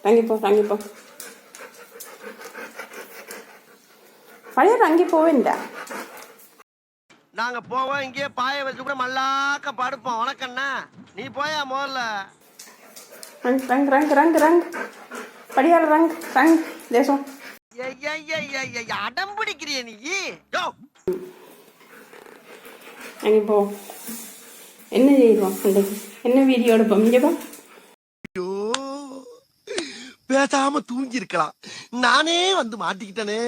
ரங்கிப்போ ரங்கிப்போ பழைய ரங்கி போவேண்டா. நாங்க போவோம் இங்கே பாய வச்சு கூட மல்லாக்க படுப்போம். உனக்கண்ணா நீ போயா முதல்ல. ரங் ரங் ரங் ரங் ரங் படியார ரங் ரங் தேசம் அடம் பிடிக்கிறிய நீ. ரங்கிப்போ என்ன செய்வோம் இன்றைக்கு? என்ன வீடியோ எடுப்போம்? இங்கே பா. ஐயோ பேசாம தூங்கி இருக்கலாம், நானே வந்து மாட்டிக்கிட்டனே.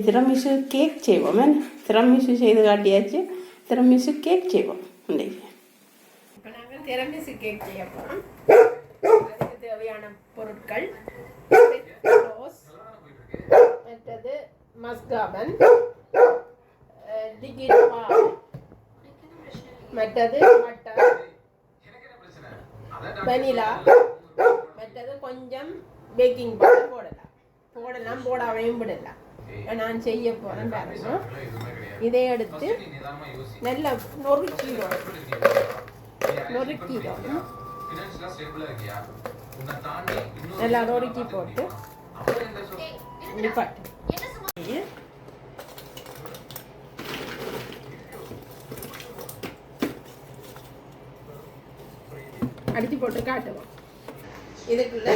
திரமிசு கேக் செய்வோம். திரமிசு செய்து காட்டியாச்சு. திரமிசு கேக் செய்வோம் இன்றைக்கு. இப்போ நாங்கள் திரமிசு கேக் செய்ய போகிறோம். அதுக்கு தேவையான பொருட்கள் ரோஸ், மற்றது மஸ்காபன், டிகிரி பால், மற்றது பட்டர், வெனிலா, மற்றது கொஞ்சம் பேக்கிங் பவுடர் போடலாம் போடாமையும் விடலாம். நான் செய்ய போகிறேன் பாருங்க. இதை எடுத்து நல்லா நொறுக்கிடும். நல்லா நொறுக்கி போட்டு அடித்து போட்டு காட்டுவோம். இதுக்குள்ள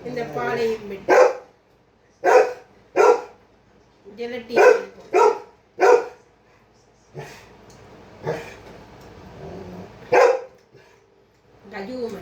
இந்த பாலையும் விட்டு ஜெலட்டி கஜுவும்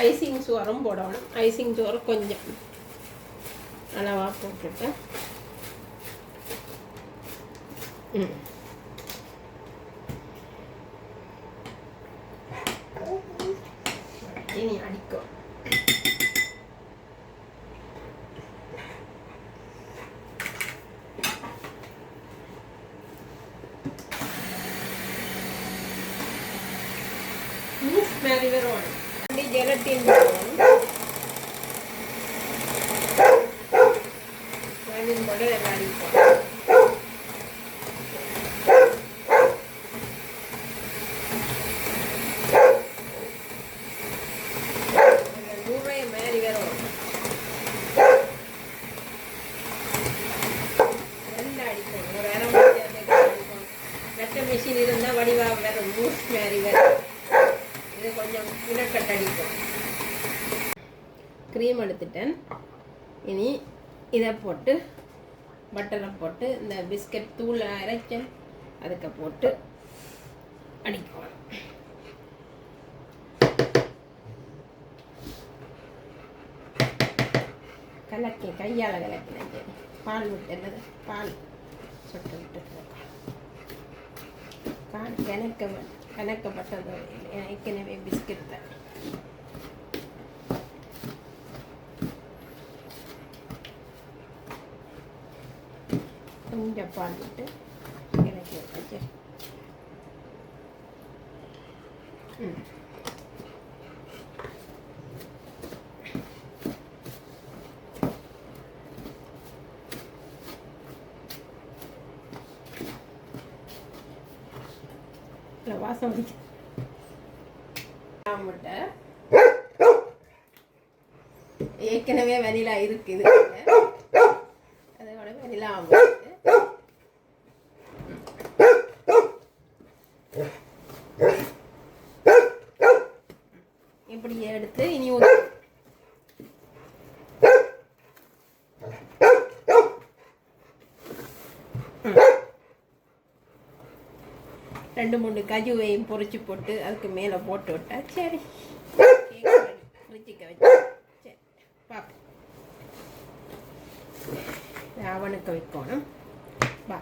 ஐசிங் சோறும் போடணும். ஐசிங் சோறு கொஞ்சம் அளவாக போட்டுட்டு இனி அடிக்கும். மேரி வரும் ஜெலட்டின் போட்டு நல்லா அடிப்போம். நூறைய மேரி வரும். நல்லா அடிப்போம். ஒரு அரை மணி நேரத்துக்கு அடிப்போம். மெட்ட மிஷின் இருந்தால் வடிவாக வரும். மூஸ் மேரி வரும். இது கொஞ்சம் இலக்கட்டு அடிப்போம். க்ரீம் எடுத்துட்டேன். இனி இதை போட்டு பட்டரை போட்டு இந்த பிஸ்கட் தூள் அரைச்சேன் அதுக்கு போட்டு அடிக்கணும். கலக்கி கையால் கலக்கினேன். பால் விட்டு பால் சொட்டு விட்டு கணக்கப்பட்டது ஏற்கனவே பிஸ்கட் தான். கொஞ்சம் பால் விட்டு இறக்கி வச்சு வாசம் வச்சு ஏற்கனவே வெனிலா இருக்குது. அதோட வெனிலா இப்படி எடுத்து இனி ரெண்டு மூணு கஜுவையும் பொறிச்சு போட்டு அதுக்கு மேலே போட்டு விட்டா சரி. ஃப்ரிட்ஜுக்கு வச்சு சரி பார்ப்போம். அவனுக்கு வைக்கணும். பா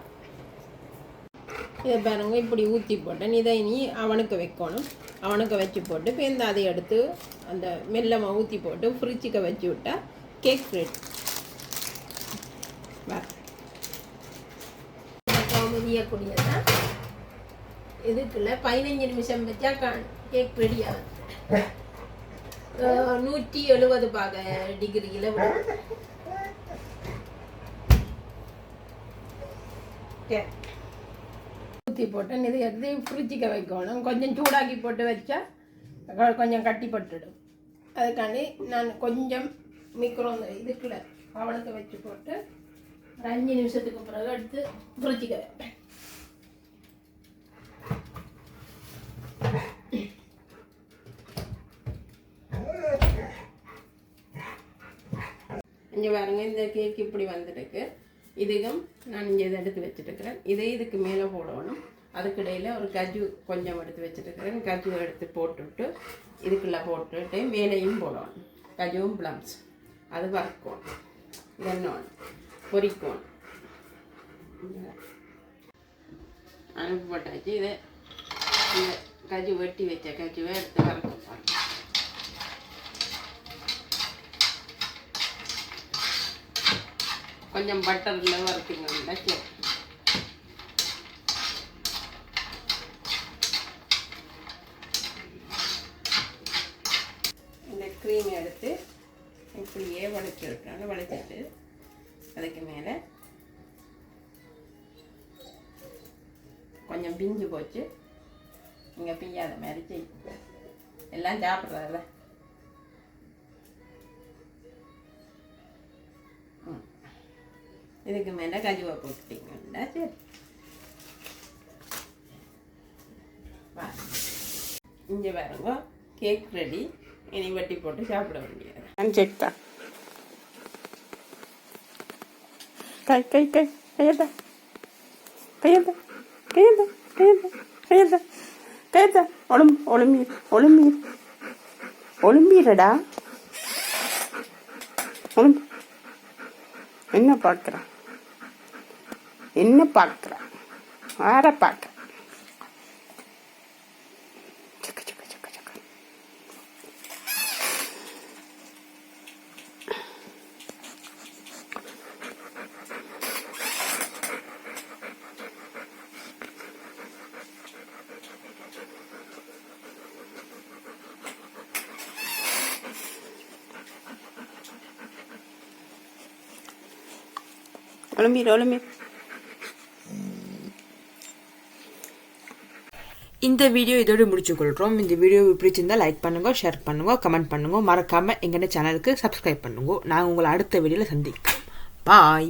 இதை பாருங்க இப்படி ஊற்றி போட்டேன். இதை இனி அவனுக்கு வைக்கணும். அவனுக்கு வச்சு போட்டு பேருந்து அதை எடுத்து அந்த மெல்லமாக ஊற்றி போட்டு ஃப்ரிட்ஜுக்கு வச்சு விட்டா கேக் ரெடி. முடியக்கூடியதான் இதுக்குள்ள 15 நிமிஷம் வச்சா கேக் ரெடி ஆகும். 170 டிகிரியில் ஊற்றி போட்டேன். இது எடுத்து ஃப்ரிட்ஜுக்கு வைக்கணும். கொஞ்சம் சூடாக்கி போட்டு வச்சா கொஞ்சம் கட்டி பட்டுடும். அதுக்காண்டி நான் கொஞ்சம் இதுக்குள்ள அவனுக்கு வச்சு போட்டு 5 நிமிஷத்துக்கு பிறகு எடுத்து ஃப்ரிட்ஜுக்கு வைப்பேன். இங்கே பாருங்க, இந்த கேக் இப்படி வந்துருக்கு. இதுக்கும் நான் இங்கே இதை எடுத்து வச்சுட்டுருக்கிறேன். இதுக்கு மேலே போடணும். அதுக்கிடையில் ஒரு கஜு கொஞ்சம் எடுத்து வச்சுட்டுருக்கிறேன். கஜு எடுத்து போட்டுவிட்டு இதுக்குள்ளே போட்டுட்டு மேலேயும் போடணும். கஜுவும் ப்ளம்ஸ் அது வறுக்கணும். இதென்னோன்னு பொரிக்கணும். அனுப்பி போட்டாச்சு. இதை இந்த கஜு வெட்டி வச்ச கஜுவை எடுத்து வறுக்க போகிறேன். கொஞ்சம் பட்டரில் வறுத்துங்கன்னா சரி. இந்த க்ரீம் எடுத்து இப்படியே வளைச்சி விட்டுறாங்க. வளைச்சிட்டு அதுக்கு மேலே கொஞ்சம் பிஞ்சு போச்சு. இங்கே பிஞ்சாத மாதிரி செய்யும். எல்லாம் சாப்பிட்றதில்ல. இதுக்கு மேலே கஜுவை போட்டுட்டீங்கன்னா சரி. இங்கே பாருங்க, கேக் ரெடி. இனி வட்டி போட்டு சாப்பிட வேண்டியது. செக்தா கை கை கை கையதா கையதா கையதா கையதா கையதா கையதா ஒளிமீர் ஒளிமீர் ஒளிமீரடா. என்ன பார்க்குறான்? என்ன பார்க்குறான்? யாரை பார்க்குறான்? ஒளிமீர். இந்த வீடியோ இதோடு முடிச்சுக்கொள்கிறோம். இந்த வீடியோ பிடிச்சிருந்தால் லைக் பண்ணுங்க, ஷேர் பண்ணுங்க, கமெண்ட் பண்ணுங்க. மறக்காமல் எங்கள் சேனலுக்கு சப்ஸ்கிரைப் பண்ணுங்க. நாங்கள் உங்களை அடுத்த வீடியோவில் சந்திக்கிறோம். பாய்.